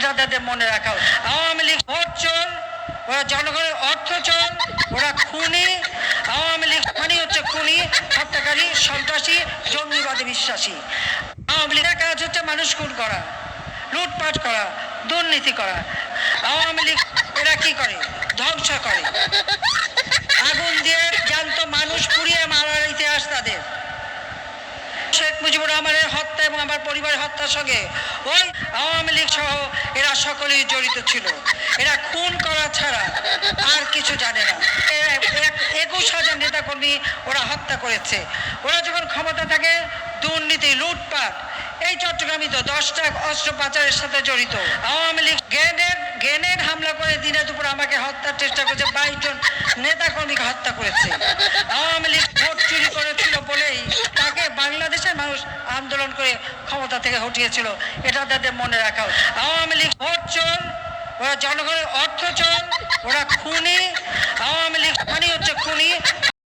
এটা তাদের মনে রাখা উচিত। আওয়ামী লীগ ভোট চোর, ওরা জনগণের অর্থ চোর, ওরা খুনি। আওয়ামী লীগ মানে হচ্ছে খুনি, হত্যাকারী, সন্ত্রাসী, জঙ্গিবাদী বিশ্বাসী। আওয়ামী লীগের কাজ হচ্ছে মানুষ খুন করা, লুটপাট করা, দুর্নীতি করা। আওয়ামী লীগ এরা কি করে? ধ্বংস করে, আগুন দিয়ে জ্যান্ত মানুষ পুড়িয়ে মারার ইতিহাস তাদের। শেখ মুজিবুর রহমানের হত্যা এবং আমার পরিবারের হত্যার সঙ্গে ওই আওয়ামী লীগ সহ এরা সকলেই জড়িত ছিল। এরা খুন করা ছাড়া আর কিছু জানে না। 21,000 নেতাকর্মী ওরা হত্যা করেছে। ওরা যখন ক্ষমতা থাকে দুর্নীতি, লুটপাট, এই চট্টগ্রামই তো 10টা অস্ত্র পাচারের সাথে জড়িত। আওয়ামী লীগ গ্রেনেড হামলা করে দিনে দুপুর আমাকে হত্যার চেষ্টা করেছে, 22 জন নেতাকর্মীকে হত্যা করেছে। আওয়ামী লীগ ভোট চুরি করেছিল বলেই তাকে বাংলাদেশের মানুষ আন্দোলন করে ক্ষমতা থেকে হটিয়েছিল। এটা তাদের মনে রাখা উচিত। আওয়ামী লীগ ভোট চোর, ওরা জনগণের অর্থ চোর, ওরা খুনি,